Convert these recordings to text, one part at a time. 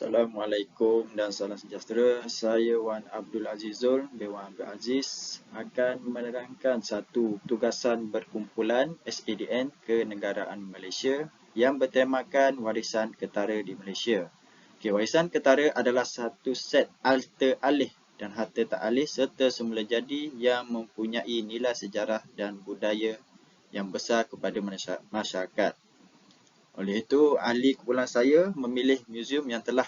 Assalamualaikum dan salam sejahtera. Saya Wan Abdul Azizul bin Wan Abdul Aziz akan menerangkan satu tugasan berkumpulan SADN Kenegaraan Malaysia yang bertemakan warisan ketara di Malaysia. Warisan ketara adalah satu set harta alih dan harta tak alih serta semula jadi yang mempunyai nilai sejarah dan budaya yang besar kepada masyarakat. Oleh itu, ahli kumpulan saya memilih muzium yang telah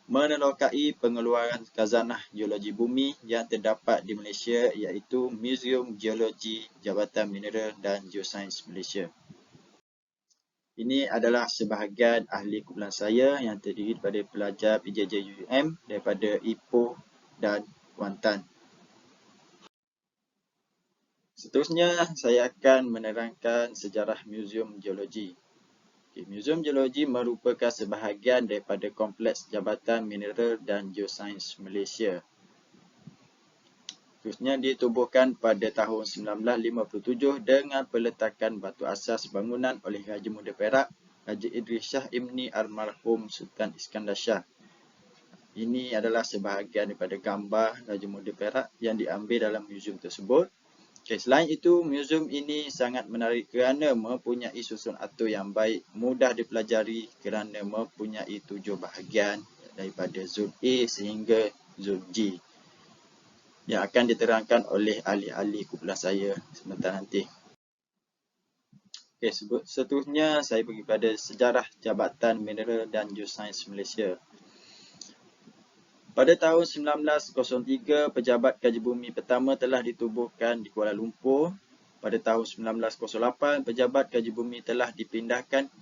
menerokai pengeluaran khazanah geologi bumi yang terdapat di Malaysia iaitu Muzium Geologi Jabatan Mineral dan Geosains Malaysia. Ini adalah sebahagian ahli kumpulan saya yang terdiri daripada pelajar PJJ-UUM daripada Ipoh dan Kuantan. Seterusnya, saya akan menerangkan sejarah Muzium Geologi. Muzium Geologi merupakan sebahagian daripada Kompleks Jabatan Mineral dan Geosains Malaysia. Terusnya ditubuhkan pada tahun 1957 dengan peletakan batu asas bangunan oleh Raja Muda Perak, Raja Idris Shah Ibni Almarhum Sultan Iskandar Shah. Ini adalah sebahagian daripada gambar Raja Muda Perak yang diambil dalam muzium tersebut. Selain itu, muzium ini sangat menarik kerana mempunyai susun atur yang baik, mudah dipelajari kerana mempunyai 7 bahagian daripada zon A sehingga zon G yang akan diterangkan oleh ahli-ahli kumpulan saya sebentar nanti. Seterusnya saya pergi pada sejarah Jabatan Mineral dan Geosains Malaysia. Pada tahun 1903, Pejabat Kaji Bumi pertama telah ditubuhkan di Kuala Lumpur. Pada tahun 1908, Pejabat Kaji Bumi telah dipindahkan ke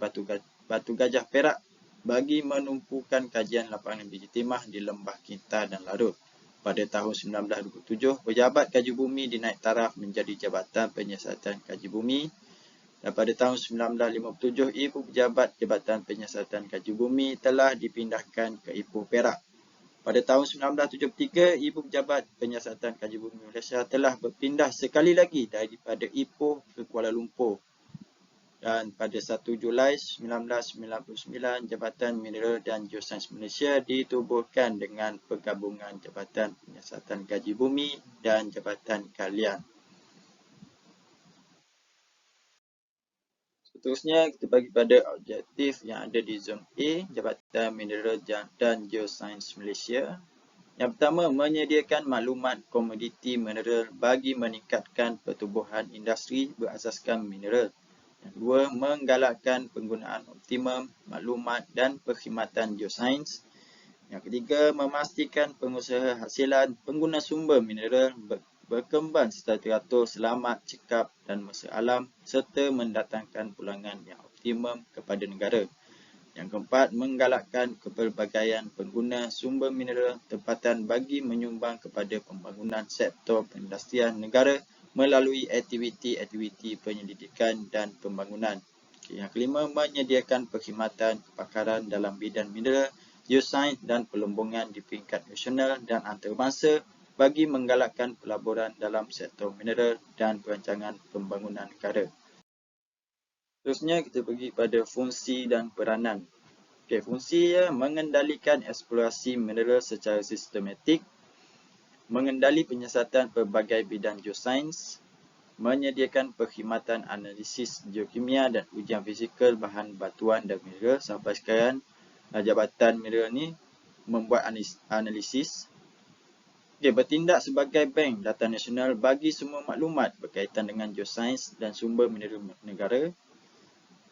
Batu Gajah Perak bagi menumpukan kajian lapangan biji timah di Lembah Kintar dan Larut. Pada tahun 1927, Pejabat Kaji Bumi dinaik taraf menjadi Jabatan Penyiasatan Kaji Bumi. Dan pada tahun 1957, Ibu Pejabat Jabatan Penyiasatan Kaji Bumi telah dipindahkan ke Ipoh Perak. Pada tahun 1973, Ibu Pejabat Penyiasatan Kaji Bumi Malaysia telah berpindah sekali lagi daripada Ipoh ke Kuala Lumpur. Dan pada 1 Julai 1999, Jabatan Mineral dan Geosains Malaysia ditubuhkan dengan pergabungan Jabatan Penyiasatan Kaji Bumi dan Jabatan Kalian. Seterusnya, kita bagi pada objektif yang ada di zon A, Jabatan Mineral dan Geosains Malaysia. Yang pertama, menyediakan maklumat komoditi mineral bagi meningkatkan pertumbuhan industri berasaskan mineral. Yang kedua, menggalakkan penggunaan optimum maklumat dan perkhidmatan geosains. Yang ketiga, memastikan pengusaha hasilan pengguna sumber mineral berkembang secara teratur, selamat, cekap dan mesra alam serta mendatangkan pulangan yang optimum kepada negara. Yang keempat, menggalakkan kepelbagaian pengguna sumber mineral tempatan bagi menyumbang kepada pembangunan sektor perindustrian negara melalui aktiviti-aktiviti penyelidikan dan pembangunan. Yang kelima, menyediakan perkhidmatan kepakaran dalam bidang mineral, geosains dan pelombongan di peringkat nasional dan antarabangsa bagi menggalakkan pelaburan dalam sektor mineral dan perancangan pembangunan negara. Seterusnya kita pergi pada fungsi dan peranan. Fungsi mengendalikan eksplorasi mineral secara sistematik, mengendali penyiasatan pelbagai bidang geosains, menyediakan perkhidmatan analisis geokimia dan ujian fizikal bahan batuan dan mineral. Sampai sekarang, Jabatan Mineral ni membuat analisis. Bertindak sebagai bank data nasional bagi semua maklumat berkaitan dengan geosains dan sumber mineral negara,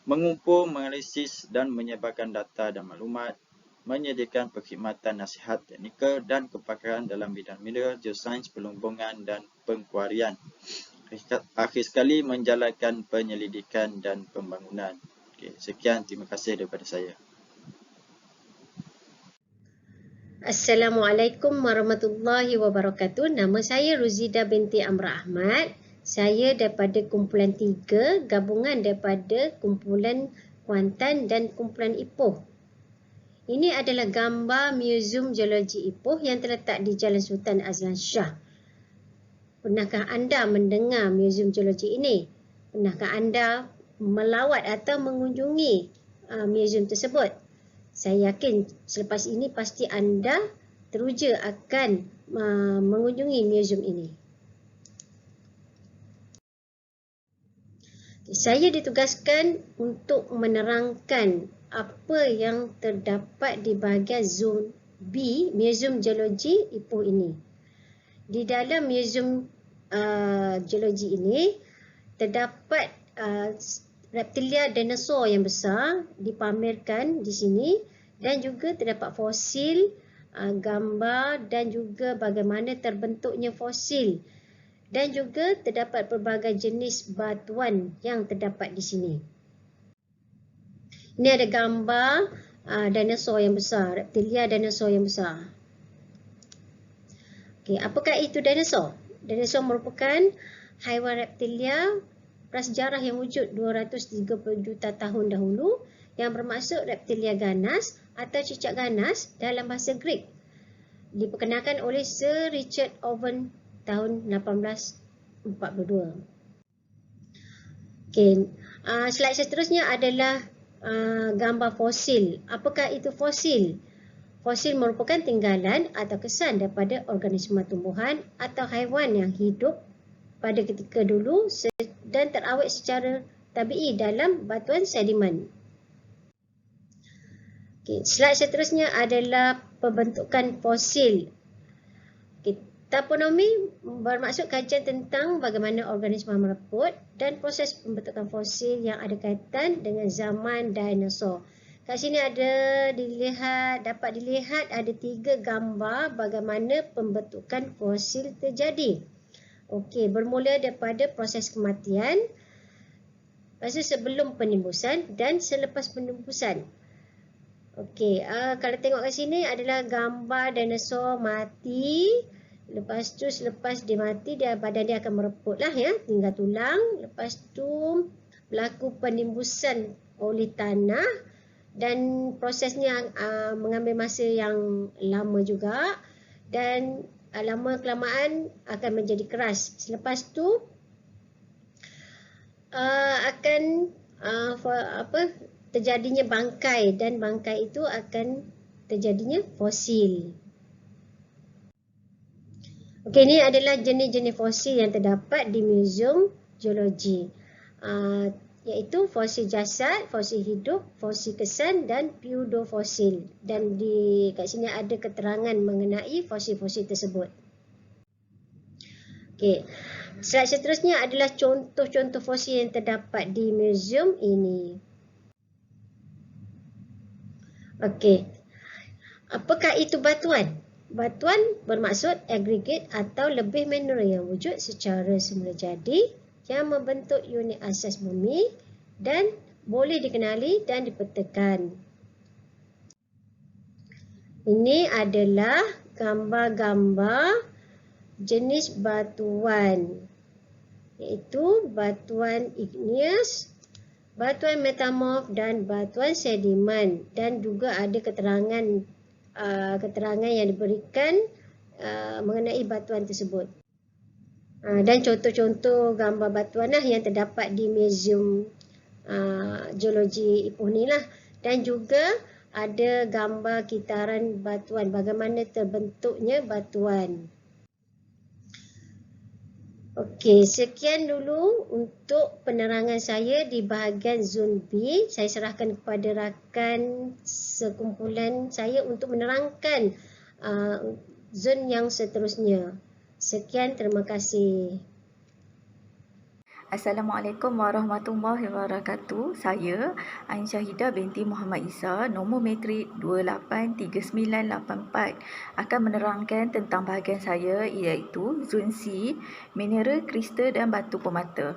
mengumpul, menganalisis dan menyebarkan data dan maklumat, menyediakan perkhidmatan nasihat teknikal dan kepakaran dalam bidang mineral, geosains, pelombongan dan pengkuarian. Akhir sekali, menjalankan penyelidikan dan pembangunan. Sekian, terima kasih daripada saya. Assalamualaikum warahmatullahi wabarakatuh. Nama saya Ruzida binti Amrah Ahmad. Saya daripada kumpulan 3, gabungan daripada kumpulan Kuantan dan kumpulan Ipoh. Ini adalah gambar Muzium Geologi Ipoh yang terletak di Jalan Sultan Azlan Shah. Pernahkah anda mendengar Muzium Geologi ini? Pernahkah anda melawat atau mengunjungi muzium tersebut? Saya yakin selepas ini pasti anda teruja akan mengunjungi museum ini. Saya ditugaskan untuk menerangkan apa yang terdapat di bahagian zon B, Museum Geologi Ipoh ini. Di dalam Museum Geologi ini terdapat reptilia dinosaur yang besar dipamerkan di sini dan juga terdapat fosil, gambar dan juga bagaimana terbentuknya fosil. Dan juga terdapat pelbagai jenis batuan yang terdapat di sini. Ini ada gambar dinosaur yang besar, reptilia dinosaur yang besar. Okey, apakah itu dinosaur? Dinosaur merupakan haiwan reptilia prasejarah yang wujud 230 juta tahun dahulu yang bermaksud reptilia ganas atau cicak ganas dalam bahasa Greek. Diperkenalkan oleh Sir Richard Owen tahun 1842. Okey, slide seterusnya adalah gambar fosil. Apakah itu fosil? Fosil merupakan tinggalan atau kesan daripada organisma tumbuhan atau haiwan yang hidup pada ketika dulu dan terawet secara tabii dalam batuan sedimen. Okey, slide seterusnya adalah pembentukan fosil. Taponomi bermaksud kajian tentang bagaimana organisma mereput dan proses pembentukan fosil yang ada kaitan dengan zaman dinosaur. Kat sini dapat dilihat ada 3 gambar bagaimana pembentukan fosil terjadi. Okey, bermula daripada proses kematian, lepas sebelum penimbusan dan selepas penimbusan. Okey, kalau tengok kat sini adalah gambar dinosaur mati. Lepas tu selepas dia mati, badan dia akan mereput lah ya, tinggal tulang. Lepas tu berlaku penimbusan oleh tanah dan prosesnya mengambil masa yang lama juga dan lama kelamaan akan menjadi keras. Selepas tu akan terjadinya bangkai dan bangkai itu akan terjadinya fosil. Okey, ini adalah jenis-jenis fosil yang terdapat di Museum Geologi. Iaitu fosil jasad, fosil hidup, fosil kesan dan pseudofosil. Dan kat sini ada keterangan mengenai fosil-fosil tersebut. Okey, slide seterusnya adalah contoh-contoh fosil yang terdapat di museum ini. Okey, apakah itu batuan? Batuan bermaksud agregat atau lebih mineral yang wujud secara semula jadi yang membentuk unit asas bumi dan boleh dikenali dan dipetakan. Ini adalah gambar-gambar jenis batuan, iaitu batuan igneous, batuan metamorf dan batuan sedimen, dan juga ada keterangan yang diberikan mengenai batuan tersebut. Dan contoh-contoh gambar batuan lah yang terdapat di Museum Geologi Ipoh ni lah. Dan juga ada gambar kitaran batuan, bagaimana terbentuknya batuan. Okey, sekian dulu untuk penerangan saya di bahagian zon B. Saya serahkan kepada rakan sekumpulan saya untuk menerangkan zon yang seterusnya. Sekian, terima kasih. Assalamualaikum warahmatullahi wabarakatuh. Saya Ain Syahidah binti Muhammad Isa, nombor matrik 283984, akan menerangkan tentang bahagian saya iaitu zon C, mineral, kristal dan batu permata.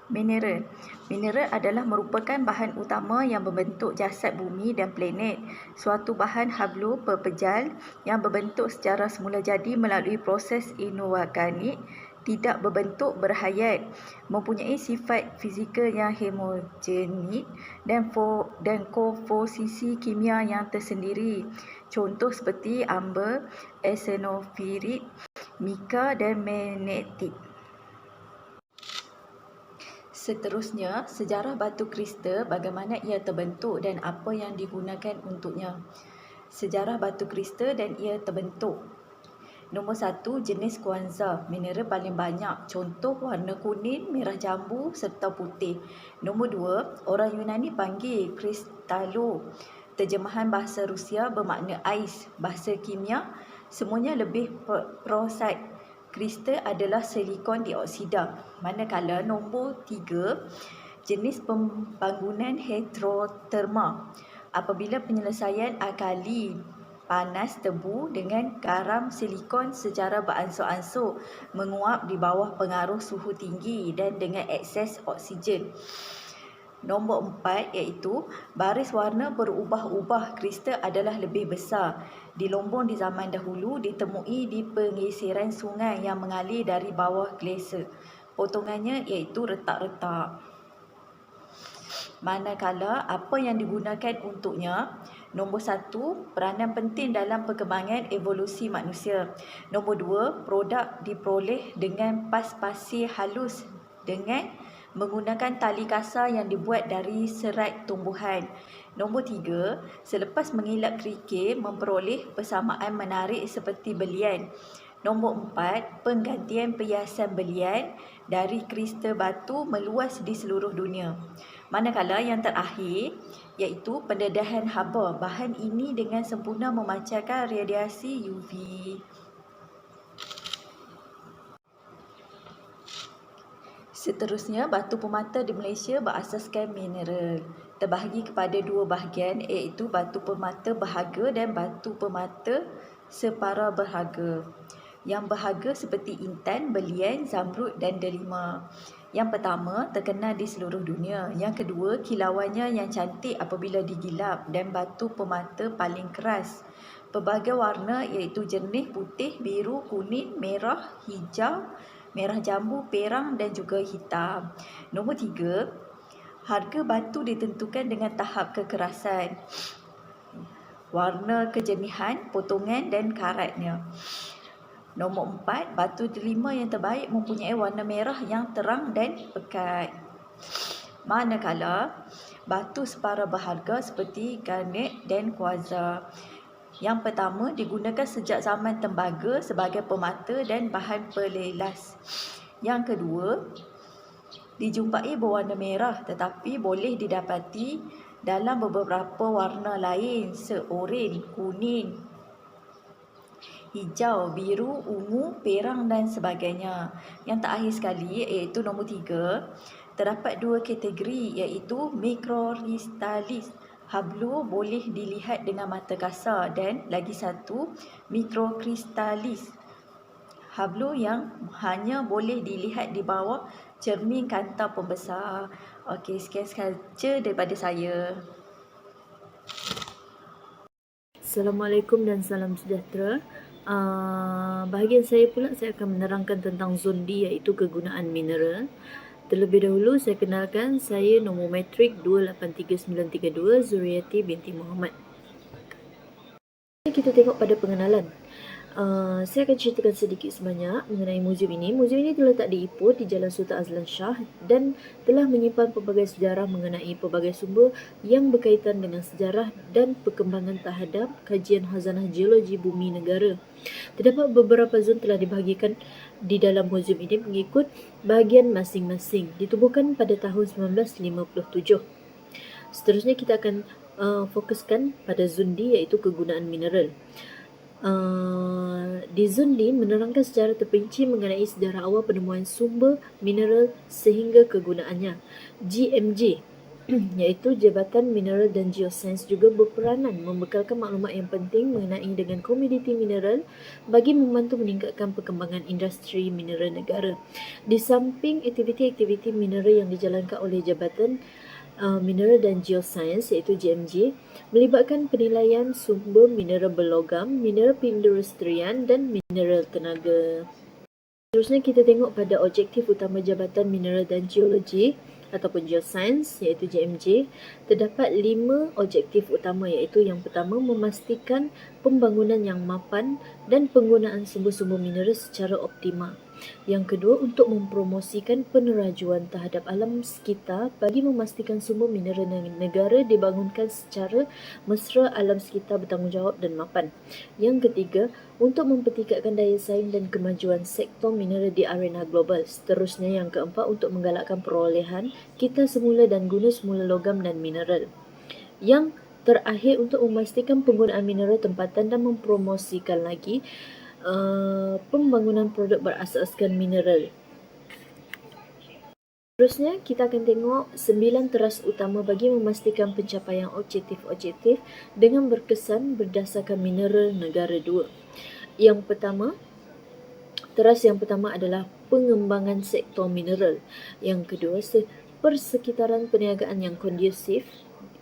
Mineral adalah merupakan bahan utama yang membentuk jasad bumi dan planet. Suatu bahan haploperpejal yang berbentuk secara semula jadi melalui proses inorganik, tidak berbentuk berhayat, mempunyai sifat fizikal yang homogenik dan komposisi kimia yang tersendiri. Contoh seperti amber, arsenofirit, mika dan magnetit. Seterusnya, sejarah batu kristal, bagaimana ia terbentuk dan apa yang digunakan untuknya. Sejarah batu kristal dan ia terbentuk. Nombor 1, jenis kuarsa, mineral paling banyak. Contoh warna kuning, merah jambu serta putih. Nombor 2, orang Yunani panggil kristalo. Terjemahan bahasa Rusia bermakna ais. Bahasa kimia, semuanya lebih peroksida. Kristal adalah silikon dioksida. Manakala nombor 3, jenis pembangunan heteroterma. Apabila penyelesaian alkali panas tebu dengan garam silikon secara beransur-ansur menguap di bawah pengaruh suhu tinggi dan dengan akses oksigen. Nombor 4 iaitu baris warna berubah-ubah. Kristal adalah lebih besar. Di Lombok di zaman dahulu ditemui di pengisiran sungai yang mengalir dari bawah glasier. Potongannya iaitu retak-retak. Manakala apa yang digunakan untuknya. Nombor 1, peranan penting dalam perkembangan evolusi manusia. Nombor 2, produk diperoleh dengan pas pasir halus dengan menggunakan tali kasar yang dibuat dari serat tumbuhan. Nombor 3, selepas mengilap kerikil memperoleh persamaan menarik seperti belian. Nombor 4, penggantian perhiasan belian dari kristal batu meluas di seluruh dunia. Manakala yang terakhir iaitu pendedahan haba. Bahan ini dengan sempurna memancarkan radiasi UV. Seterusnya, batu permata di Malaysia berasaskan mineral. Terbahagi kepada dua bahagian iaitu batu permata berharga dan batu permata separa berharga. Yang berharga seperti intan, belian, zamrud dan delima. Yang pertama, terkenal di seluruh dunia. Yang kedua, kilauannya yang cantik apabila digilap dan batu permata paling keras. Pelbagai warna iaitu jernih, putih, biru, kuning, merah, hijau, merah jambu, perang dan juga hitam. Nombor 3, harga batu ditentukan dengan tahap kekerasan, warna kejernihan, potongan dan karatnya. Nombor 4, batu delima yang terbaik mempunyai warna merah yang terang dan pekat. Manakala batu separa berharga seperti garnet dan kuarsa. Yang pertama digunakan sejak zaman tembaga sebagai permata dan bahan pelelas. Yang kedua, dijumpai berwarna merah tetapi boleh didapati dalam beberapa warna lain seoranye, kuning, hijau, biru, ungu, perang dan sebagainya. Yang terakhir sekali iaitu nombor 3, terdapat dua kategori iaitu mikrokristalis. Hablu boleh dilihat dengan mata kasar dan lagi satu mikrokristalis. Hablu yang hanya boleh dilihat di bawah cermin kanta pembesar. Okey, sekian sahaja daripada saya. Assalamualaikum dan salam sejahtera. Bahagian saya pula, saya akan menerangkan tentang zon D iaitu kegunaan mineral. Terlebih dahulu saya kenalkan, saya nombor matrik 283932 Zuriati binti Muhammad. Kita tengok pada pengenalan. Saya akan ceritakan sedikit sebanyak mengenai muzium ini. Muzium ini terletak di Ipoh di Jalan Sultan Azlan Shah dan telah menyimpan pelbagai sejarah mengenai pelbagai sumber yang berkaitan dengan sejarah dan perkembangan terhadap kajian khazanah geologi bumi negara. Terdapat beberapa zon telah dibahagikan di dalam muzium ini mengikut bahagian masing-masing. Ditubuhkan pada tahun 1957. Seterusnya kita akan fokuskan pada zon D iaitu kegunaan mineral. Di zon D menerangkan secara terperinci mengenai sejarah awal penemuan sumber mineral sehingga kegunaannya. GMG iaitu Jabatan Mineral dan Geosains juga berperanan membekalkan maklumat yang penting mengenai dengan komoditi mineral bagi membantu meningkatkan perkembangan industri mineral negara. Di samping aktiviti-aktiviti mineral yang dijalankan oleh Jabatan Mineral dan Geosains iaitu GMG melibatkan penilaian sumber mineral berlogam, mineral perindustrian dan mineral tenaga. Seterusnya kita tengok pada objektif utama Jabatan Mineral dan Geologi ataupun Geosains iaitu GMG. Terdapat 5 objektif utama iaitu yang pertama memastikan pembangunan yang mapan dan penggunaan sumber-sumber mineral secara optimal. Yang kedua, untuk mempromosikan penerajuan terhadap alam sekitar bagi memastikan sumber mineral negara dibangunkan secara mesra, alam sekitar bertanggungjawab dan mapan. Yang ketiga, untuk mempertingkatkan daya saing dan kemajuan sektor mineral di arena global. Seterusnya, yang keempat, untuk menggalakkan perolehan kita semula dan guna semula logam dan mineral. Yang terakhir, untuk memastikan penggunaan mineral tempatan dan mempromosikan lagi pembangunan produk berasaskan mineral. Seterusnya, kita akan tengok 9 teras utama bagi memastikan pencapaian objektif-objektif dengan berkesan berdasarkan mineral negara 2. Teras yang pertama adalah pengembangan sektor mineral. Yang kedua, persekitaran perniagaan yang kondusif.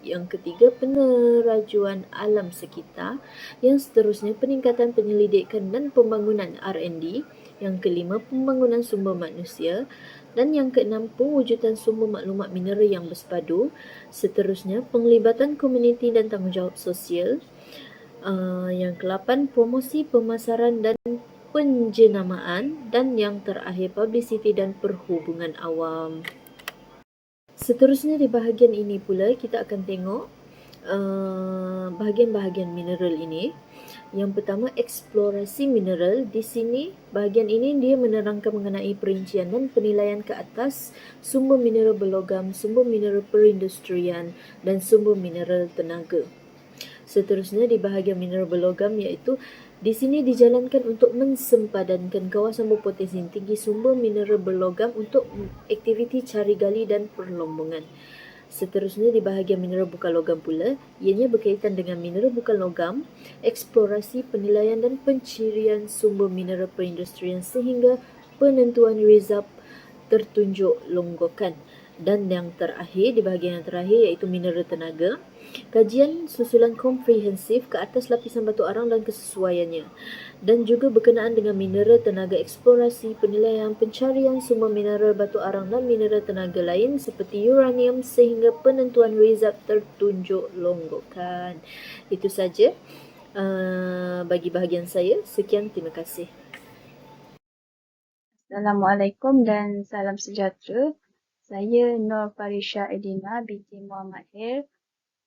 Yang ketiga, penerajuan alam sekitar. Yang seterusnya, peningkatan penyelidikan dan pembangunan R&D. Yang kelima, pembangunan sumber manusia. Dan yang keenam, pewujudan sumber maklumat mineral yang bersepadu. Seterusnya, penglibatan komuniti dan tanggungjawab sosial. Yang ke-8, promosi pemasaran dan penjenamaan. Dan yang terakhir, publicity dan perhubungan awam. Seterusnya di bahagian ini pula kita akan tengok bahagian-bahagian mineral ini. Yang pertama, eksplorasi mineral. Di sini, bahagian ini dia menerangkan mengenai perincian dan penilaian ke atas sumber mineral berlogam, sumber mineral perindustrian dan sumber mineral tenaga. Seterusnya di bahagian mineral berlogam, iaitu di sini dijalankan untuk mensempadankan kawasan berpotensi tinggi sumber mineral berlogam untuk aktiviti cari gali dan perlombongan. Seterusnya di bahagian mineral bukan logam pula, ianya berkaitan dengan mineral bukan logam, eksplorasi, penilaian dan pencirian sumber mineral perindustrian sehingga penentuan result tertunjuk longgokan. Dan yang terakhir, di bahagian yang terakhir, iaitu mineral tenaga, kajian susulan komprehensif ke atas lapisan batu arang dan kesesuaiannya, dan juga berkenaan dengan mineral tenaga, eksplorasi, penilaian, pencarian sumber mineral batu arang dan mineral tenaga lain seperti uranium sehingga penentuan result tertunjuk longgokan. Itu saja bagi bahagian saya. Sekian, terima kasih. Assalamualaikum dan salam sejahtera. Saya Nur Farisha Edina binti Muhammad Her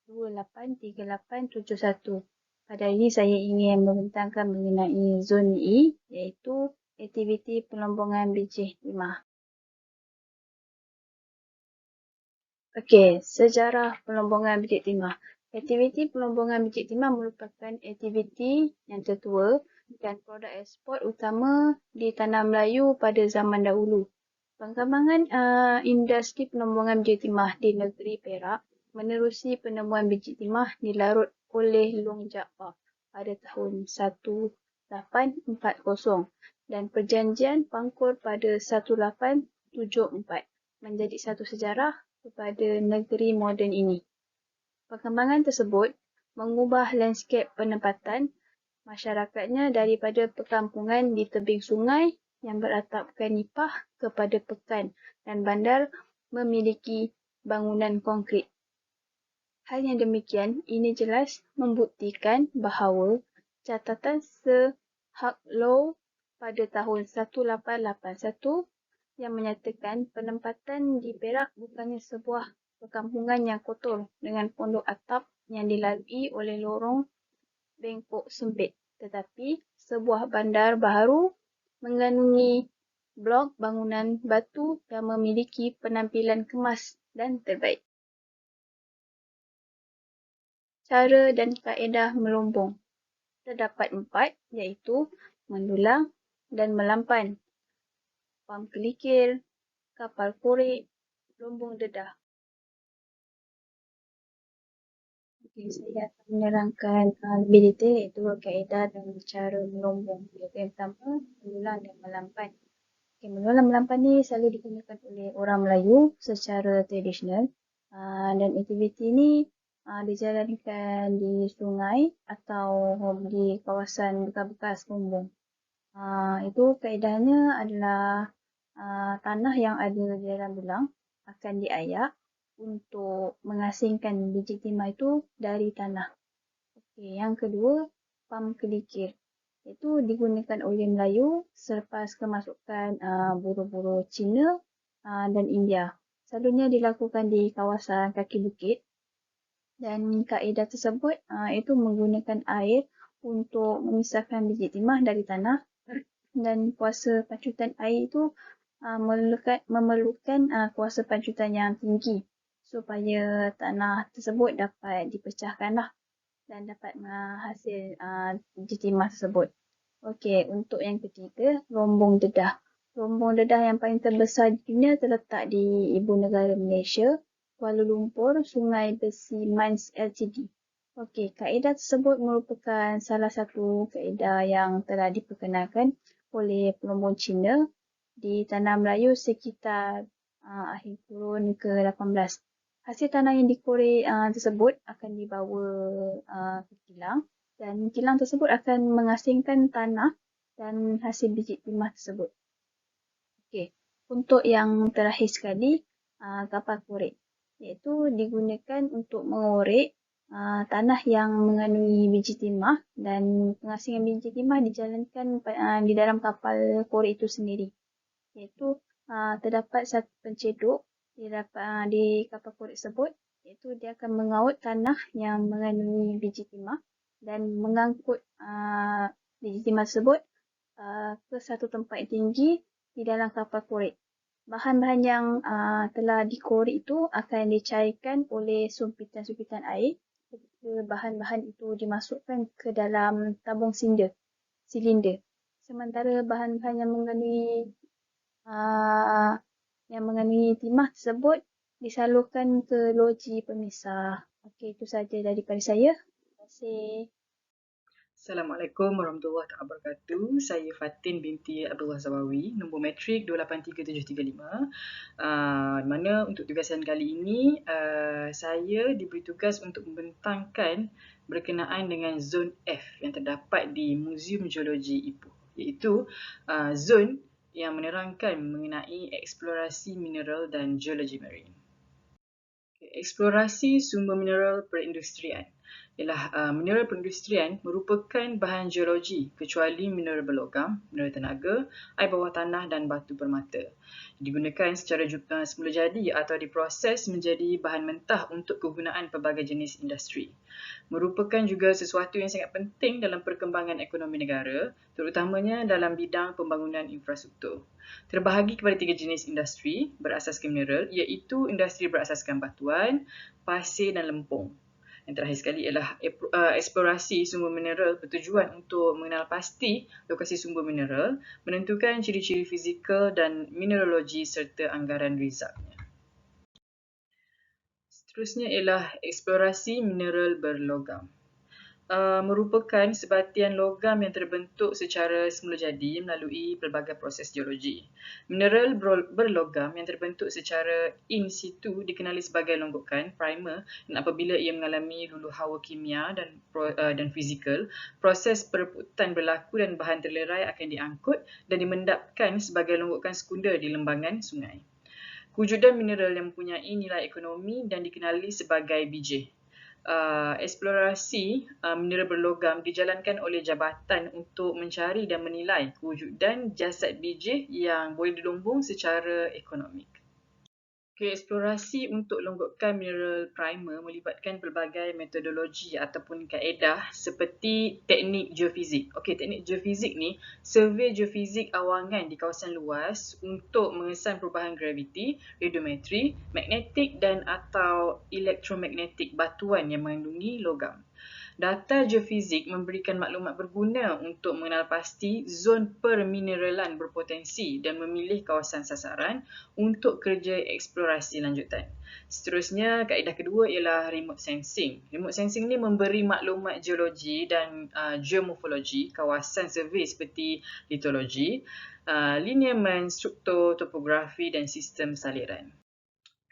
283871. Pada hari ini saya ingin membentangkan mengenai zon E, iaitu aktiviti pelombongan biji timah. Okey, sejarah pelombongan biji timah. Aktiviti pelombongan biji timah merupakan aktiviti yang tertua dan produk ekspor utama di Tanah Melayu pada zaman dahulu. Pengembangan industri pelombongan biji timah di negeri Perak menerusi penemuan biji timah di Larut oleh Long Jaafar pada tahun 1840 dan perjanjian Pangkor pada 1874 menjadi satu sejarah kepada negeri moden ini. Perkembangan tersebut mengubah lanskap penempatan masyarakatnya daripada perkampungan di tebing sungai yang beratapkan nipah kepada pekan dan bandar memiliki bangunan konkrit. Hal yang demikian ini jelas membuktikan bahawa catatan Sehak Law pada tahun 1881 yang menyatakan penempatan di Perak bukannya sebuah perkampungan yang kotor dengan pondok atap yang dilalui oleh lorong bengkok sempit, tetapi sebuah bandar baharu mengandungi blok bangunan batu yang memiliki penampilan kemas dan terbaik. Cara dan kaedah melombong. Terdapat 4, iaitu mendulang dan melampan, pam kelikir, kapal korek, lombong dedah. Saya akan menerangkan lebih detail iaitu kaedah dan cara melombong. Yang pertama, mendulang dan melampan. Mendulang dan melampan ni selalu digunakan oleh orang Melayu secara tradisional dan aktiviti ni dijalankan di sungai atau di kawasan bekas-bekas bumbung. Itu kaedahnya adalah tanah yang ada di dalam dulang akan diayak untuk mengasingkan biji timah itu dari tanah. Okey, yang kedua, pam kelikir. Itu digunakan oleh Melayu selepas kemasukan buruh-buruh Cina dan India. Selalunya dilakukan di kawasan kaki bukit dan kaedah tersebut itu menggunakan air untuk memisahkan biji timah dari tanah dan kuasa pancutan air itu memerlukan kuasa pancutan yang tinggi supaya tanah tersebut dapat dipecahkanlah dan dapat menghasil biji timah tersebut. Okey, untuk yang ketiga, rombong dedah. Rombong dedah yang paling terbesar di dunia terletak di ibu negara Malaysia, Kuala Lumpur, Sungai Besi Mines Ltd. Okey, kaedah tersebut merupakan salah satu kaedah yang telah diperkenalkan oleh pelombong Cina di Tanah Melayu sekitar akhir kurun ke-18. Hasil tanah yang dikorek tersebut akan dibawa ke kilang dan kilang tersebut akan mengasingkan tanah dan hasil biji timah tersebut. Okey, untuk yang terakhir sekali, kapal korek, iaitu digunakan untuk mengorek tanah yang mengandungi biji timah dan pengasingan biji timah dijalankan di dalam kapal korek itu sendiri. Iaitu terdapat satu pencedok di kapal korek tersebut, iaitu dia akan mengaut tanah yang mengandungi biji timah dan mengangkut biji timah tersebut ke satu tempat yang tinggi di dalam kapal korek. Bahan-bahan yang telah dikorek itu akan dicairkan oleh sumpitan-sumpitan air ketika bahan-bahan itu dimasukkan ke dalam tabung silinder. Sementara bahan-bahan yang mengandungi timah tersebut disalurkan ke loji pemisah. Okey, itu saja daripada saya. Terima kasih. Assalamualaikum warahmatullahi wabarakatuh. Saya Fatin binti Abdullah Zawawi, nombor matrik 283735. Mana untuk tugasan kali ini, saya diberi tugas untuk membentangkan berkenaan dengan zon F yang terdapat di Muzium Geologi Ipoh, iaitu zon yang menerangkan mengenai eksplorasi mineral dan geologi marine. Eksplorasi sumber mineral perindustrian ialah mineral perindustrian merupakan bahan geologi kecuali mineral berlogam, mineral tenaga, air bawah tanah dan batu permata. Digunakan secara semula jadi atau diproses menjadi bahan mentah untuk kegunaan pelbagai jenis industri. Merupakan juga sesuatu yang sangat penting dalam perkembangan ekonomi negara, terutamanya dalam bidang pembangunan infrastruktur. Terbahagi kepada 3 jenis industri berasaskan mineral, iaitu industri berasaskan batuan, pasir dan lempung. Yang terakhir sekali ialah eksplorasi sumber mineral bertujuan untuk mengenal pasti lokasi sumber mineral, menentukan ciri-ciri fizikal dan mineralogi serta anggaran rizalnya. Seterusnya ialah eksplorasi mineral berlogam. Merupakan sebatian logam yang terbentuk secara semula jadi melalui pelbagai proses geologi. Mineral berlogam yang terbentuk secara in situ dikenali sebagai longgokan, primer, dan apabila ia mengalami luluh hawa kimia dan fizikal, proses perebutan berlaku dan bahan terlerai akan diangkut dan dimendapkan sebagai longgokan sekunder di lembangan sungai. Kewujudan mineral yang mempunyai nilai ekonomi dan dikenali sebagai bijih. Eksplorasi mineral berlogam dijalankan oleh jabatan untuk mencari dan menilai kewujudan jasad bijih yang boleh dilumbung secara ekonomik. Eksplorasi untuk longgokan mineral primer melibatkan pelbagai metodologi ataupun kaedah seperti teknik geofizik. Teknik geofizik ni survey geofizik awangan di kawasan luas untuk mengesan perubahan graviti, radiometri, magnetik dan atau elektromagnetik batuan yang mengandungi logam. Data geofizik memberikan maklumat berguna untuk mengenal pasti zon permineralan berpotensi dan memilih kawasan sasaran untuk kerja eksplorasi lanjutan. Seterusnya, kaedah kedua ialah remote sensing. Remote sensing ni memberi maklumat geologi dan geomorfologi kawasan survey seperti litologi, lineamen, struktur, topografi dan sistem saliran.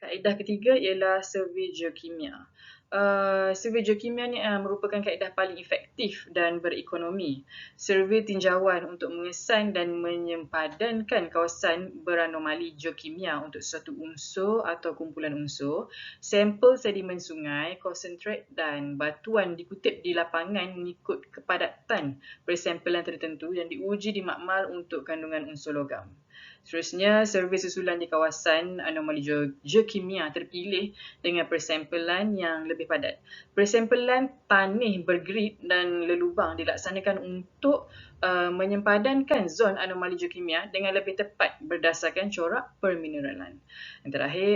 Kaedah ketiga ialah survey geokimia. survey geokimia ni merupakan kaedah paling efektif dan berekonomi. Survey tinjauan untuk mengesan dan menyempadankan kawasan beranomali geokimia untuk suatu unsur atau kumpulan unsur. Sampel sedimen sungai, konsentrat dan batuan dikutip di lapangan mengikut kepadatan persampelan tertentu yang diuji di makmal untuk kandungan unsur logam. Seterusnya, survei susulan di kawasan anomali geokimia terpilih dengan persampelan yang lebih padat. Persampelan tanih bergerit dan lelubang dilaksanakan untuk menyempadankan zon anomali geokimia dengan lebih tepat berdasarkan corak permineralan. Yang terakhir,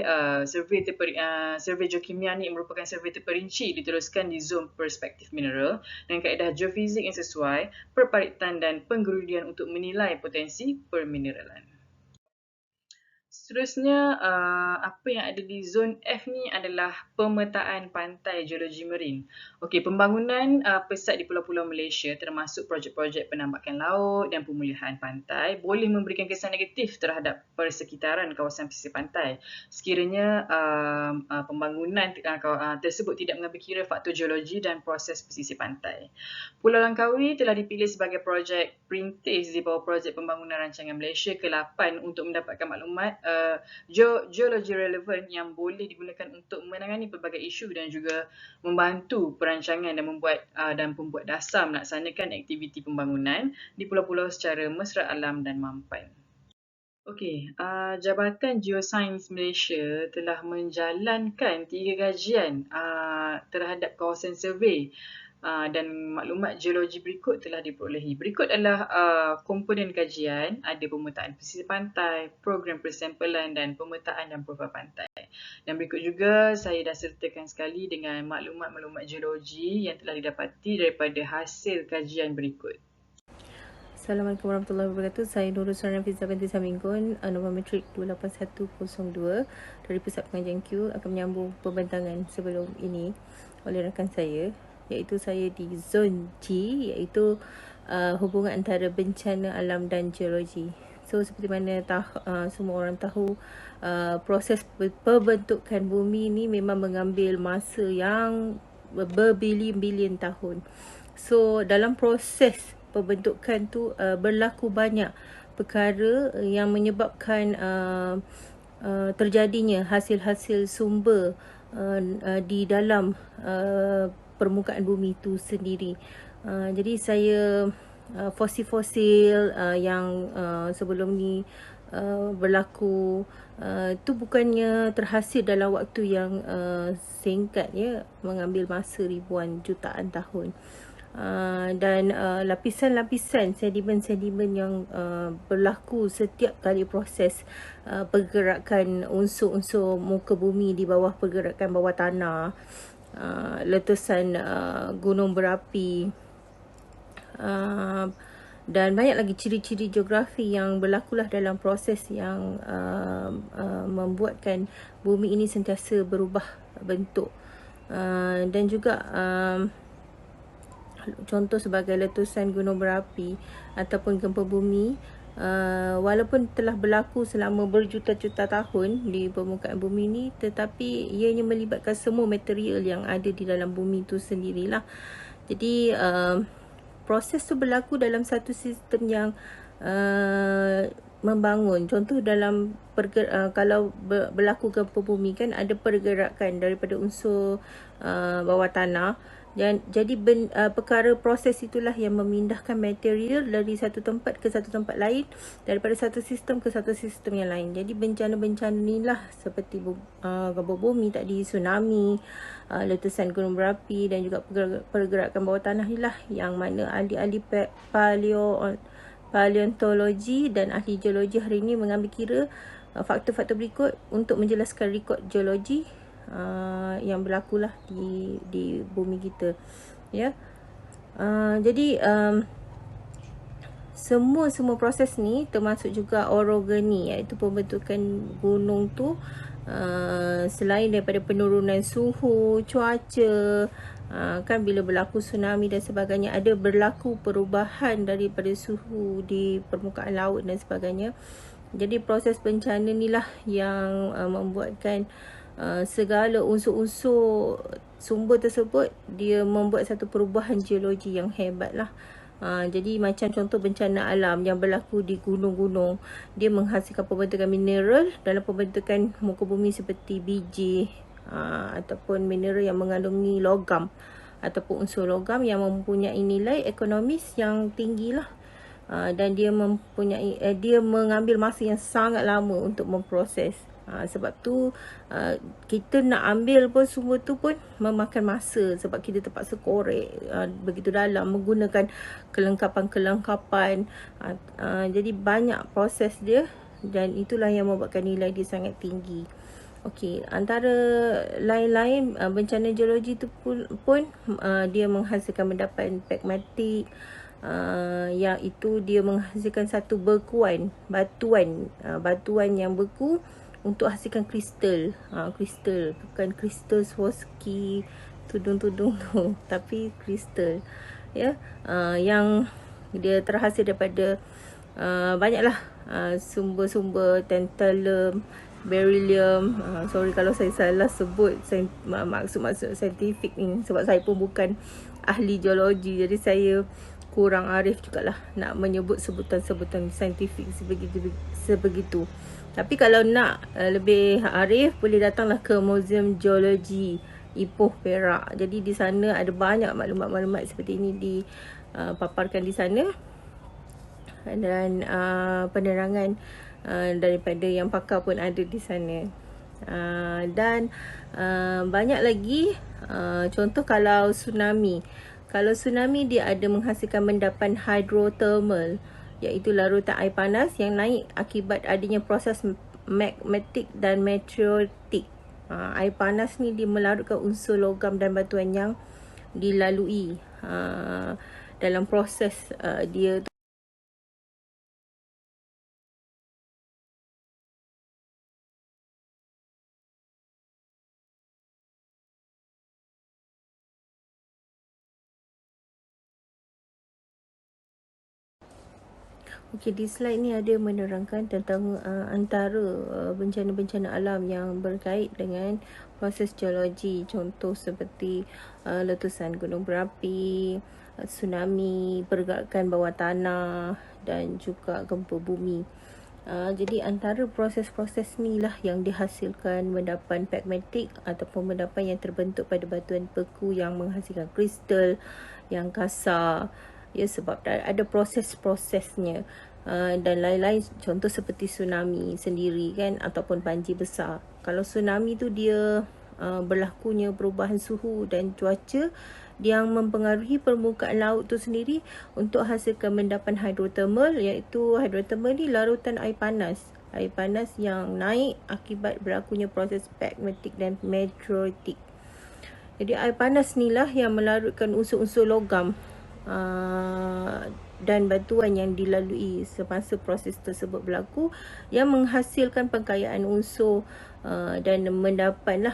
survei geokimia ni merupakan survei terperinci diteruskan di zon perspektif mineral dengan kaedah geofizik yang sesuai, perparitan dan penggerudian untuk menilai potensi permineralan. Seterusnya, apa yang ada di zon F ni adalah pemetaan pantai geologi marin. Okey, pembangunan pesat di pulau-pulau Malaysia termasuk projek-projek penambakan laut dan pemulihan pantai boleh memberikan kesan negatif terhadap persekitaran kawasan pesisir pantai sekiranya pembangunan tersebut tidak mengambil kira faktor geologi dan proses pesisir pantai. Pulau Langkawi telah dipilih sebagai projek perintis di bawah projek pembangunan rancangan Malaysia ke-8 untuk mendapatkan maklumat geologi relevan yang boleh digunakan untuk menangani pelbagai isu dan juga membantu perancangan dan pembuat dasar melaksanakan aktiviti pembangunan di pulau-pulau secara mesra alam dan mampan. Okey, Jabatan Geosains Malaysia telah menjalankan 3 kajian terhadap kawasan survey dan maklumat geologi berikut telah diperolehi. Berikut adalah komponen kajian, ada pemetaan pesisir pantai, program persampelan dan pemetaan dan profil pantai. Dan berikut juga saya dah sertakan sekali dengan maklumat-maklumat geologi yang telah didapati daripada hasil kajian berikut. Assalamualaikum warahmatullahi wabarakatuh. Saya Nurul Suran Fiza binti Saminggun, nombor matrik 28102 dari Pusat Pengajian Q, akan menyambung pembentangan sebelum ini oleh rakan saya, iaitu saya di zon G, iaitu hubungan antara bencana alam dan geologi. So seperti mana semua orang tahu, proses pembentukan bumi ni memang mengambil masa yang berbilion-bilion tahun. So dalam proses pembentukan tu berlaku banyak perkara yang menyebabkan terjadinya hasil-hasil sumber di dalam permukaan bumi itu sendiri. Jadi saya fosil-fosil yang sebelum ni berlaku itu bukannya terhasil dalam waktu yang singkat, ya, mengambil masa ribuan jutaan tahun. Dan lapisan-lapisan sedimen-sedimen yang berlaku setiap kali proses pergerakan unsur-unsur muka bumi di bawah pergerakan bawah tanah, letusan gunung berapi, dan banyak lagi ciri-ciri geografi yang berlakulah dalam proses yang membuatkan bumi ini sentiasa berubah bentuk. Dan juga contoh sebagai letusan gunung berapi ataupun gempa bumi, walaupun telah berlaku selama berjuta-juta tahun di permukaan bumi ini, tetapi ianya melibatkan semua material yang ada di dalam bumi itu sendirilah. Jadi proses tu berlaku dalam satu sistem yang membangun. Contoh dalam kalau berlaku gempa bumi, kan ada pergerakan daripada unsur bawah tanah. Dan jadi perkara proses itulah yang memindahkan material dari satu tempat ke satu tempat lain, daripada satu sistem ke satu sistem yang lain. Jadi bencana-bencana inilah seperti gempa bumi tadi, tsunami, letusan gunung berapi dan juga pergerakan bawah tanah inilah yang mana ahli-ahli paleontologi dan ahli geologi hari ini mengambil kira faktor-faktor berikut untuk menjelaskan rekod geologi yang berlakulah di bumi kita, ya. Jadi semua proses ni termasuk juga orogeny, iaitu pembentukan gunung tu, selain daripada penurunan suhu, cuaca, kan bila berlaku tsunami dan sebagainya, ada berlaku perubahan daripada suhu di permukaan laut dan sebagainya. Jadi proses bencana inilah yang membuatkan segala unsur-unsur sumber tersebut dia membuat satu perubahan geologi yang hebat lah. Jadi macam contoh bencana alam yang berlaku di gunung-gunung, dia menghasilkan pembentukan mineral dalam pembentukan muka bumi seperti biji, ataupun mineral yang mengandungi logam ataupun unsur logam yang mempunyai nilai ekonomis yang tinggi lah. Dan dia dia mengambil masa yang sangat lama untuk memproses. Sebab tu kita nak ambil pun semua tu pun memakan masa, sebab kita terpaksa korek begitu dalam menggunakan kelengkapan-kelengkapan. Jadi banyak proses dia, dan itulah yang membuatkan nilai dia sangat tinggi. Okey, antara lain-lain bencana geologi tu pun dia menghasilkan mendapat pegmatik, iaitu dia menghasilkan satu bekuan, batuan yang beku untuk hasilkan kristal. Kristal, bukan kristal Swarovski tudung-tudung tu, tapi kristal, ya, yang dia terhasil daripada banyaklah sumber-sumber tantalum, beryllium. Sorry kalau saya salah sebut maksud-maksud saintifik ni, sebab saya pun bukan ahli geologi, jadi saya kurang arif jugalah nak menyebut sebutan-sebutan saintifik sebegitu. Tapi kalau nak lebih arif, boleh datanglah ke Museum Geologi Ipoh Perak. Jadi di sana ada banyak maklumat-maklumat seperti ini dipaparkan di sana, dan penerangan daripada yang pakar pun ada di sana. Dan banyak lagi contoh kalau tsunami. Kalau tsunami dia ada menghasilkan mendapan hydrothermal, iaitu larutan air panas yang naik akibat adanya proses magmatik dan meteoritik. Air panas ni dia melarutkan unsur logam dan batuan yang dilalui dalam proses dia. Okey, di slide ni ada menerangkan tentang antara bencana-bencana alam yang berkait dengan proses geologi. Contoh seperti letusan gunung berapi, tsunami, pergerakan bawah tanah dan juga gempa bumi. Jadi antara proses-proses ni lah yang dihasilkan mendapan pegmatik ataupun mendapan yang terbentuk pada batuan beku yang menghasilkan kristal yang kasar. Ya, sebab ada proses-prosesnya dan lain-lain, contoh seperti tsunami sendiri kan, ataupun banjir besar. Kalau tsunami tu dia berlakunya perubahan suhu dan cuaca yang mempengaruhi permukaan laut tu sendiri untuk hasilkan mendapan hydrothermal, iaitu hydrothermal ni larutan air panas yang naik akibat berlakunya proses pegmatik dan meteoritik. Jadi air panas ni lah yang melarutkan unsur-unsur logam dan batuan yang dilalui semasa proses tersebut berlaku, yang menghasilkan pengkayaan unsur dan mendapatlah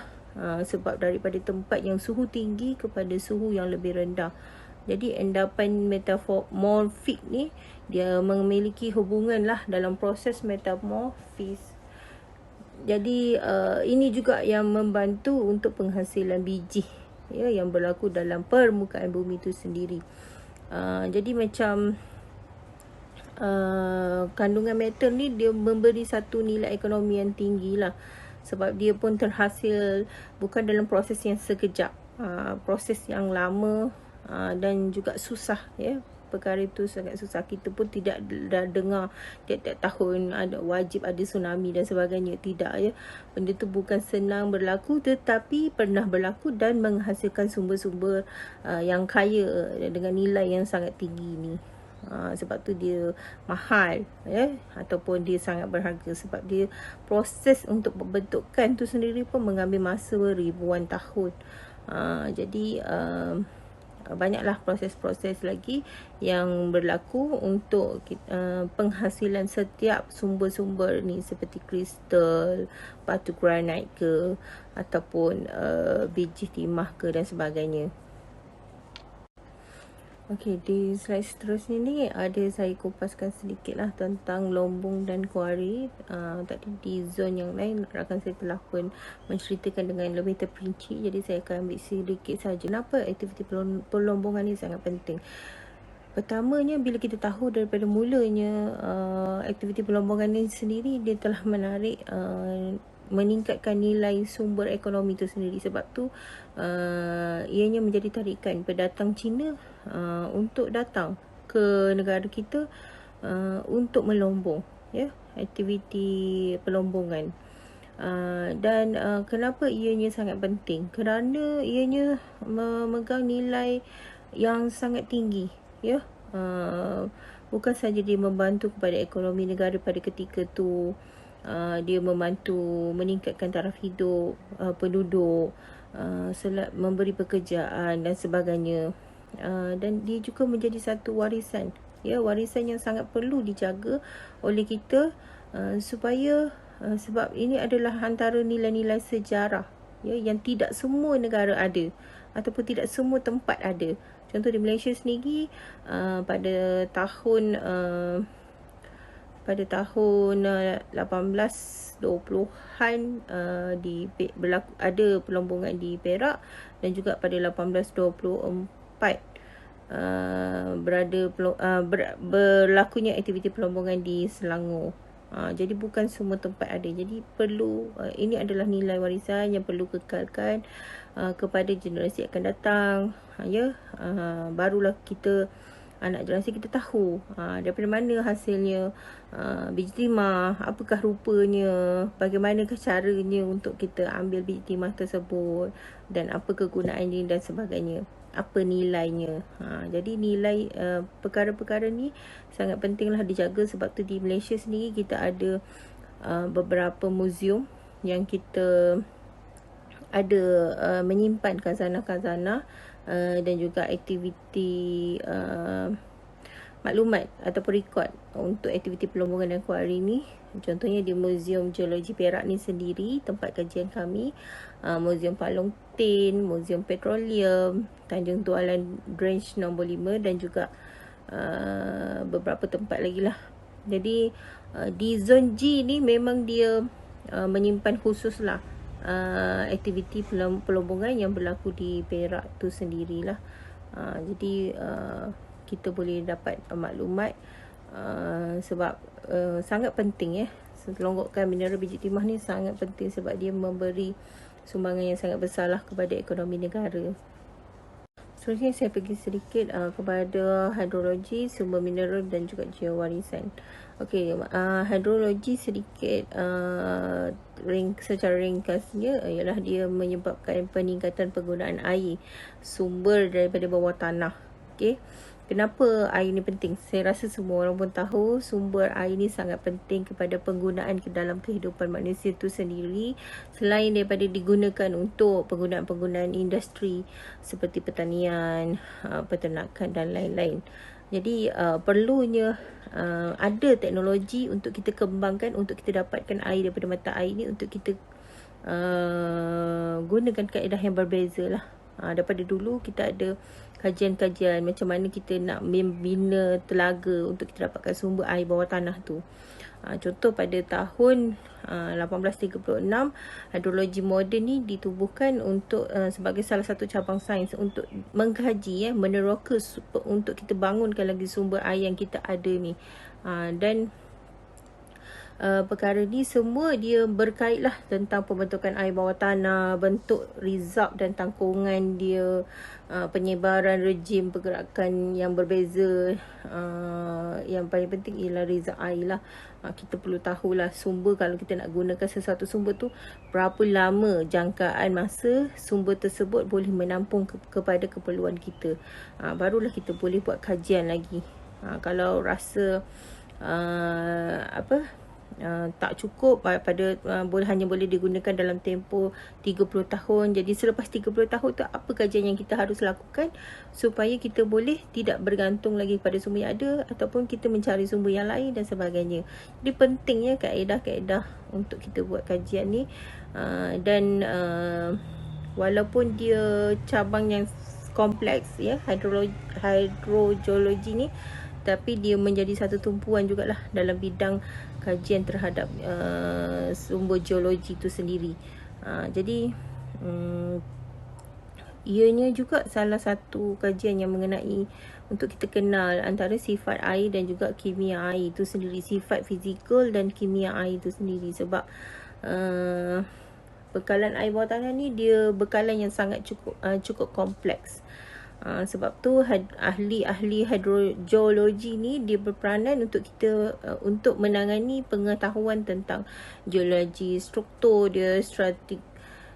sebab daripada tempat yang suhu tinggi kepada suhu yang lebih rendah. Jadi endapan metamorfik ni dia memiliki hubungan lah dalam proses metamorfis. Jadi ini juga yang membantu untuk penghasilan biji, ya, yang berlaku dalam permukaan bumi itu sendiri. Jadi macam kandungan metal ni dia memberi satu nilai ekonomi yang tinggi lah, sebab dia pun terhasil bukan dalam proses yang sekejap, proses yang lama dan juga susah, ya. Perkara itu sangat susah. Kita pun tidak dah dengar tiap-tiap tahun wajib ada tsunami dan sebagainya. Tidak, ya. Benda tu bukan senang berlaku, tetapi pernah berlaku dan menghasilkan sumber-sumber yang kaya dengan nilai yang sangat tinggi ni. Sebab tu dia mahal, ya, ataupun dia sangat berharga, sebab dia proses untuk pembentukan tu sendiri pun mengambil masa ribuan tahun. Jadi banyaklah proses-proses lagi yang berlaku untuk penghasilan setiap sumber-sumber ni, seperti kristal, batu granit ke, ataupun biji timah ke dan sebagainya. Okey, di slide seterusnya ni ada saya kupaskan sedikit lah tentang Lombong dan Kuari. Tadi di zon yang lain rakan saya telah pun menceritakan dengan lebih terperinci, jadi saya akan ambil sedikit saja. Kenapa aktiviti perlombongan ni sangat penting? Pertamanya, bila kita tahu daripada mulanya aktiviti perlombongan ni sendiri, dia telah menarik meningkatkan nilai sumber ekonomi itu sendiri. Sebab tu ianya menjadi tarikan pendatang Cina untuk datang ke negara kita untuk melombong, ya, aktiviti perlombongan. Dan kenapa ianya sangat penting? Kerana ianya memegang nilai yang sangat tinggi, ya. Bukan saja dia membantu kepada ekonomi negara pada ketika tu, dia membantu meningkatkan taraf hidup penduduk, memberi pekerjaan dan sebagainya. Dan dia juga menjadi satu warisan, ya, warisan yang sangat perlu dijaga oleh kita supaya sebab ini adalah antara nilai-nilai sejarah, ya, yang tidak semua negara ada ataupun tidak semua tempat ada. Contoh di Malaysia sendiri pada tahun 1820-an berlaku ada perlombongan di Perak, dan juga pada 1824 berlakunya aktiviti perlombongan di Selangor. Jadi bukan semua tempat ada. Jadi perlu ini adalah nilai warisan yang perlu kekalkan kepada generasi akan datang, ya. Barulah kita, anak generasi kita tahu daripada mana hasilnya biji timah, apakah rupanya, bagaimanakah caranya untuk kita ambil biji timah tersebut, dan apa kegunaannya dan sebagainya, apa nilainya. Jadi nilai perkara-perkara ni sangat pentinglah dijaga. Sebab tu di Malaysia sendiri kita ada beberapa muzium yang kita ada menyimpan khazanah-khazanah dan juga aktiviti maklumat ataupun rekod untuk aktiviti perlombongan dan kuari ni. Contohnya di Muzium Geologi Perak ni sendiri, tempat kajian kami, Muzium Palong Tin, Muzium Petroleum, Tanjung Tualan Branch nombor 5, dan juga beberapa tempat lagi lah. Jadi di zon G ni memang dia menyimpan khusus lah aktiviti perlombongan yang berlaku di Perak tu sendirilah. Jadi kita boleh dapat maklumat sebab sangat penting, ya. Selonggokan mineral biji timah ni sangat penting sebab dia memberi sumbangan yang sangat besar lah kepada ekonomi negara. Seterusnya saya pergi sedikit kepada hidrologi, sumber mineral dan juga geowarisan. Okey, hidrologi sedikit secara ringkasnya ialah dia menyebabkan peningkatan penggunaan air sumber daripada bawah tanah. Okey, kenapa air ni penting? Saya rasa semua orang pun tahu sumber air ni sangat penting kepada penggunaan ke dalam kehidupan manusia itu sendiri, selain daripada digunakan untuk penggunaan-penggunaan industri seperti pertanian, peternakan dan lain-lain. Jadi perlunya ada teknologi untuk kita kembangkan, untuk kita dapatkan air daripada mata air ni, untuk kita gunakan kaedah yang berbeza lah. Daripada dulu kita ada kajian-kajian macam mana kita nak membina telaga untuk kita dapatkan sumber air bawah tanah tu. Contoh pada tahun 1836, hidrologi moden ni ditubuhkan untuk sebagai salah satu cabang sains untuk mengkaji, meneroka untuk kita bangunkan lagi sumber air yang kita ada ni. Dan perkara ni semua dia berkait lah tentang pembentukan air bawah tanah, bentuk rizab dan tangkungan dia, penyebaran rejim pergerakan yang berbeza. Yang paling penting ialah rizab air lah. Kita perlu tahulah sumber, kalau kita nak gunakan sesuatu sumber tu, berapa lama jangkaan masa sumber tersebut boleh menampung kepada keperluan kita. Barulah kita boleh buat kajian lagi. Kalau rasa tak cukup pada hanya boleh digunakan dalam tempoh 30 tahun. Jadi selepas 30 tahun tu apa kajian yang kita harus lakukan supaya kita boleh tidak bergantung lagi pada sumber yang ada, ataupun kita mencari sumber yang lain dan sebagainya. Jadi pentingnya kaedah-kaedah untuk kita buat kajian ni. Dan walaupun dia cabang yang kompleks ya, hidrogeologi ni, tapi dia menjadi satu tumpuan jugalah dalam bidang kajian terhadap sumber geologi itu sendiri. Jadi ianya juga salah satu kajian yang mengenai untuk kita kenal antara sifat air dan juga kimia air itu sendiri, sifat fizikal dan kimia air itu sendiri. Sebab bekalan air bawah tanah ni dia bekalan yang sangat cukup kompleks. Sebab tu ahli hidrogeologi ni dia berperanan untuk kita untuk menangani pengetahuan tentang geologi struktur dia,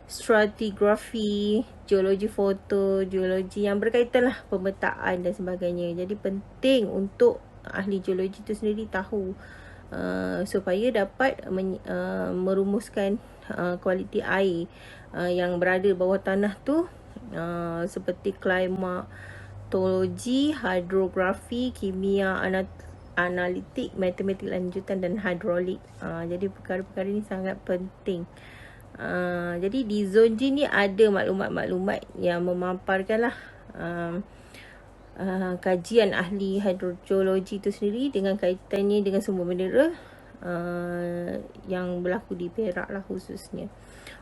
stratigrafi, geologi foto, geologi yang berkaitan lah pemetaan dan sebagainya. Jadi penting untuk ahli geologi itu sendiri tahu supaya dapat merumuskan kualiti air yang berada bawah tanah tu, seperti klimatologi, hidrografi, kimia analitik, matematik lanjutan dan hidrolik. Jadi perkara-perkara ni sangat penting. Jadi di zon G ni ada maklumat-maklumat yang memaparkanlah kajian ahli hidrogeologi itu sendiri dengan kaitannya dengan sumber mineral yang berlaku di Perak lah khususnya.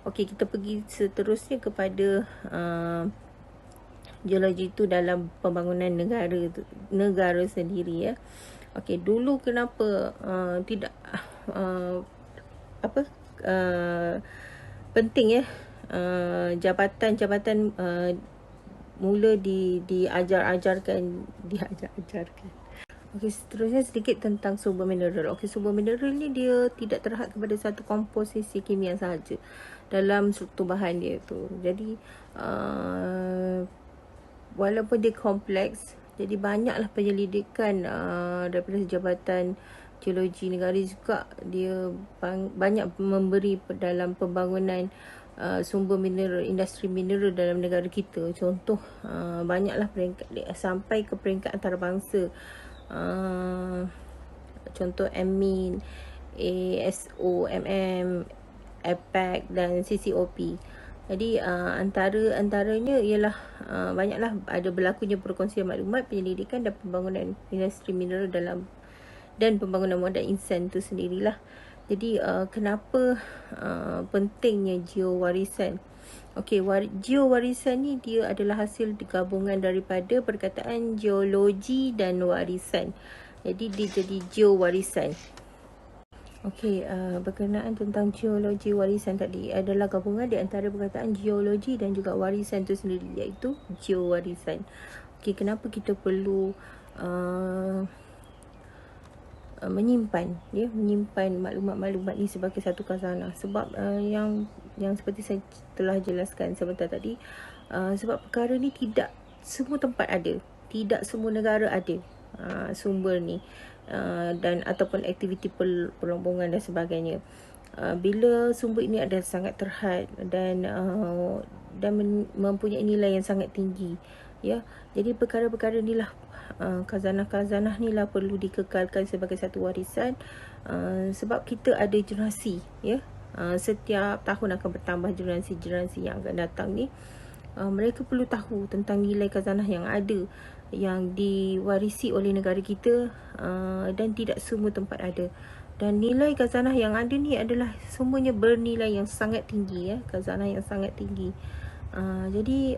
Okey, kita pergi seterusnya kepada geologi itu dalam pembangunan negara sendiri ya. Okey, dulu kenapa tidak penting ya jabatan-jabatan mula diajar-ajarkan. Okey, seterusnya sedikit tentang sumber mineral. Okey, sumber mineral ni dia tidak terhad kepada satu komposisi kimia sahaja dalam struktur bahan dia tu. Jadi walaupun dia kompleks, jadi banyaklah penyelidikan daripada Jabatan Geologi Negara juga. Dia banyak memberi dalam pembangunan sumber mineral, industri mineral dalam negara kita. Contoh banyaklah peringkat sampai ke peringkat antarabangsa. Contoh MIN, ASOMM, APEC dan CCOP. Jadi antaranya ialah banyaklah ada berlakunya perkongsian maklumat, penyelidikan dan pembangunan industri mineral dan pembangunan modal insan tu sendirilah. Jadi kenapa pentingnya geowarisan? Okey, geowarisan ni dia adalah hasil gabungan daripada perkataan geologi dan warisan. Jadi dia jadi geowarisan. Okey, berkenaan tentang geologi warisan tadi adalah gabungan di antara perkataan geologi dan juga warisan itu sendiri, iaitu geowarisan. Okey, kenapa kita perlu menyimpan maklumat-maklumat ni sebagai satu khazanah? Sebab yang seperti saya telah jelaskan sebentar tadi, sebab perkara ni tidak semua tempat ada, tidak semua negara ada sumber ni dan ataupun aktiviti perlombongan dan sebagainya. Bila sumber ini adalah sangat terhad dan mempunyai nilai yang sangat tinggi ya, jadi perkara-perkara inilah khazanah-khazanah ni lah perlu dikekalkan sebagai satu warisan, sebab kita ada generasi ya, setiap tahun akan bertambah generasi yang akan datang ni. Mereka perlu tahu tentang nilai khazanah yang ada, yang diwarisi oleh negara kita, dan tidak semua tempat ada. Dan nilai khazanah yang ada ni adalah semuanya bernilai yang sangat tinggi ya, khazanah yang sangat tinggi. Jadi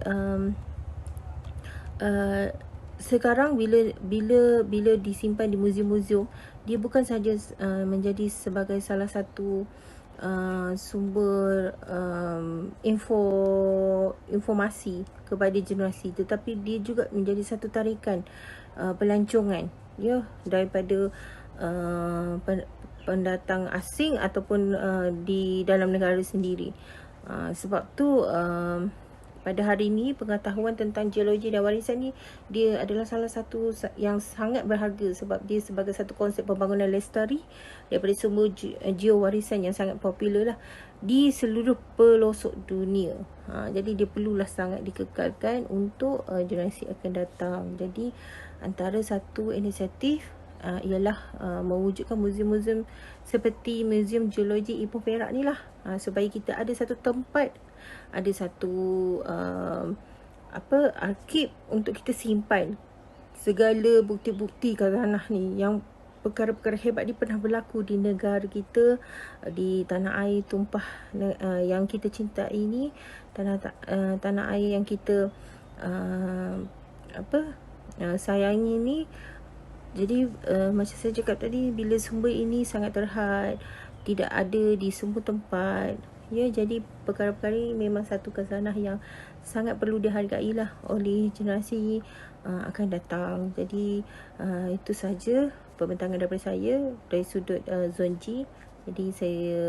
sekarang bila disimpan di muzium-muzium, dia bukan saja menjadi sebagai salah satu sumber informasi kepada generasi, tetapi dia juga menjadi satu tarikan pelancongan ya, daripada pendatang asing ataupun di dalam negara sendiri. Sebab tu pada hari ini pengetahuan tentang geologi dan warisan ni dia adalah salah satu yang sangat berharga, sebab dia sebagai satu konsep pembangunan lestari daripada sumber geowarisan yang sangat popular lah di seluruh pelosok dunia. Jadi dia perlulah sangat dikekalkan untuk generasi akan datang. Jadi antara satu inisiatif ialah mewujudkan muzium-muzium seperti Muzium Geologi Ipoh Perak ni lah, supaya kita ada satu tempat, ada satu arsip untuk kita simpan segala bukti-bukti khazanah ni, yang perkara-perkara hebat ni pernah berlaku di negara kita, di tanah air tumpah yang kita cintai ni, tanah air yang kita sayangi ni. Jadi macam saya cakap tadi, bila sumber ini sangat terhad, tidak ada di semua tempat, ya, jadi perkara-perkara ini memang satu khazanah yang sangat perlu dihargai lah oleh generasi akan datang. Jadi itu saja pembentangan daripada saya dari sudut Zon G. Jadi saya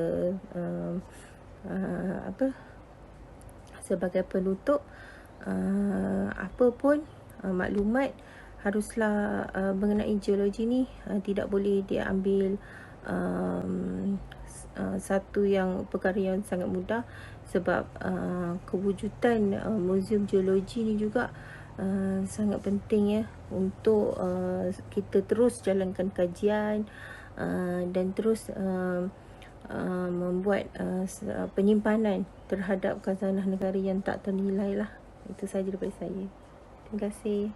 sebagai penutup, apa pun maklumat haruslah mengenai geologi ni tidak boleh diambil satu yang perkara yang sangat mudah, sebab kewujudan muzium geologi ni juga sangat penting, ya, untuk kita terus jalankan kajian dan terus membuat penyimpanan terhadap khazanah negara yang tak ternilai lah. Itu sahaja daripada saya. Terima kasih.